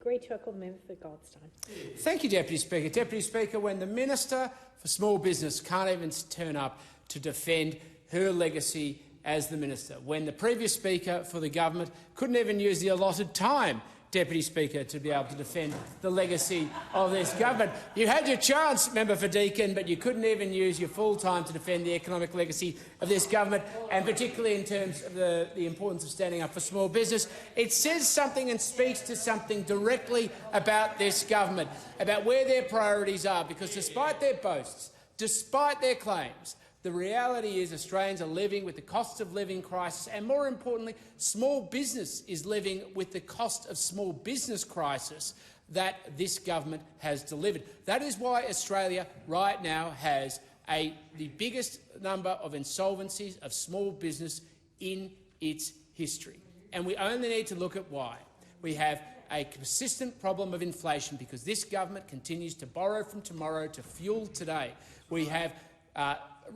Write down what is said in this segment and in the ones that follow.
Agree to equal the member for Goldstein. Thank you, Deputy Speaker. Deputy Speaker, when the Minister for Small Business can't even turn up to defend her legacy as the Minister, when the previous Speaker for the government couldn't even use the allotted time, Deputy Speaker, to be able to defend the legacy of this government. You had your chance, Member for Deakin, but you couldn't even use your full time to defend the economic legacy of this government, and particularly in terms of the importance of standing up for small business. It says something and speaks to something directly about this government, about where their priorities are, because despite their boasts, despite their claims, the reality is Australians are living with the cost of living crisis, and more importantly, small business is living with the cost of small business crisis that this government has delivered. That is why Australia right now has the biggest number of insolvencies of small business in its history. And we only need to look at why. We have a persistent problem of inflation because this government continues to borrow from tomorrow to fuel today. We have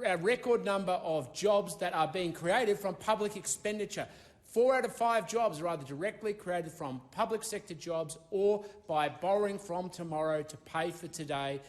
a record number of jobs that are being created from public expenditure. 4 out of 5 jobs are either directly created from public sector jobs or by borrowing from tomorrow to pay for today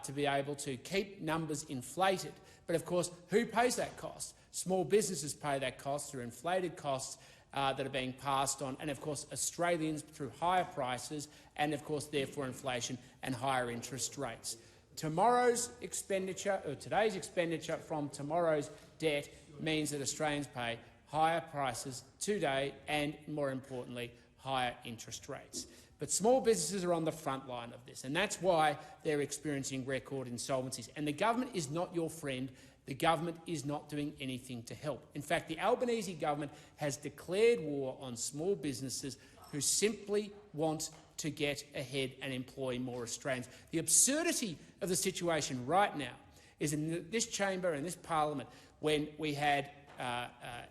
to be able to keep numbers inflated. But of course, who pays that cost? Small businesses pay that cost through inflated costs that are being passed on, and of course Australians through higher prices and of course therefore inflation and higher interest rates. Tomorrow's expenditure, or today's expenditure from tomorrow's debt, means that Australians pay higher prices today and, more importantly, higher interest rates. But small businesses are on the front line of this, and that's why they're experiencing record insolvencies. And the government is not your friend. The government is not doing anything to help. In fact, the Albanese government has declared war on small businesses who simply want to get ahead and employ more Australians. The absurdity of the situation right now is in this chamber and this parliament, when we had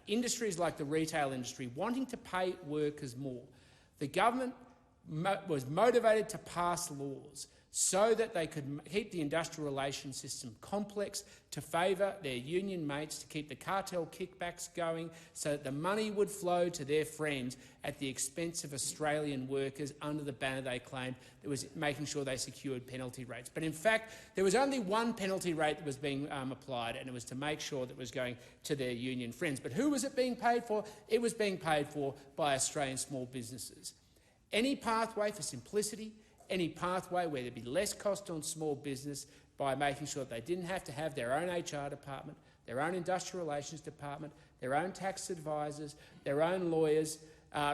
industries like the retail industry wanting to pay workers more, the government was motivated to pass laws so that they could keep the industrial relations system complex, to favour their union mates, to keep the cartel kickbacks going, so that the money would flow to their friends at the expense of Australian workers under the banner they claimed that was making sure they secured penalty rates. But in fact, there was only one penalty rate that was being applied, and it was to make sure that it was going to their union friends. But who was it being paid for? It was being paid for by Australian small businesses. Any pathway for simplicity, any pathway where there'd be less cost on small business by making sure that they didn't have to have their own HR department, their own industrial relations department, their own tax advisors, their own lawyers,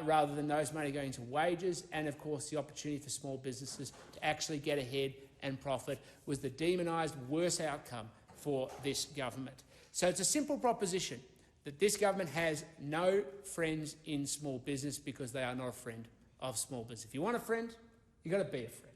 rather than those money going to wages, and of course the opportunity for small businesses to actually get ahead and profit, was the demonised worst outcome for this government. So it's a simple proposition that this government has no friends in small business because they are not a friend of small business. If you want a friend, you've got to be a friend.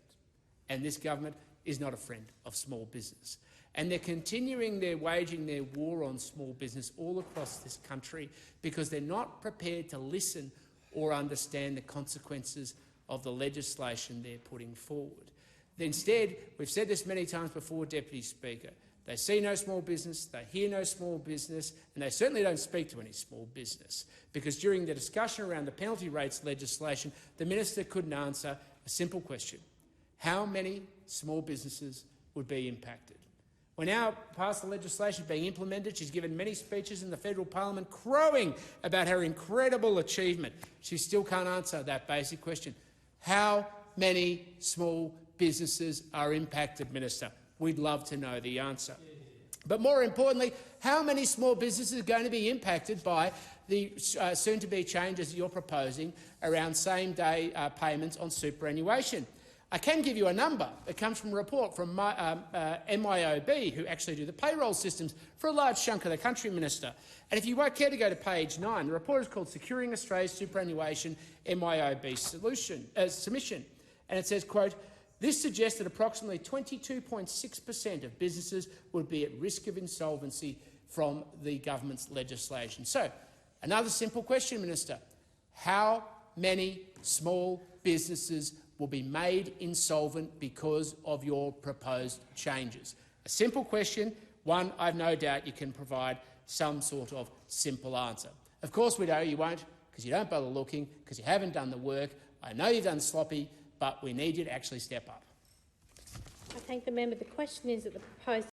And this government is not a friend of small business. And they're waging their war on small business all across this country because they're not prepared to listen or understand the consequences of the legislation they're putting forward. Instead, we've said this many times before, Deputy Speaker, they see no small business, they hear no small business, and they certainly don't speak to any small business, because during the discussion around the penalty rates legislation, the minister couldn't answer a simple question: how many small businesses would be impacted? We're now past the legislation being implemented. She's given many speeches in the federal parliament crowing about her incredible achievement. She still can't answer that basic question. How many small businesses are impacted, Minister? We'd love to know the answer. But more importantly, how many small businesses are going to be impacted by the soon-to-be changes you're proposing around same-day payments on superannuation? I can give you a number. It comes from a report from MYOB, who actually do the payroll systems for a large chunk of the country, Minister. And if you won't care to go to page 9, the report is called Securing Australia's Superannuation MYOB Submission. And it says, quote, "This suggests that approximately 22.6% of businesses would be at risk of insolvency from the government's legislation." So, another simple question, Minister. How many small businesses will be made insolvent because of your proposed changes? A simple question, one I've no doubt you can provide some sort of simple answer. Of course we know you won't, because you don't bother looking, because you haven't done the work. I know you've done sloppy, but we need you to actually step up. I thank the member. The question is that the proposed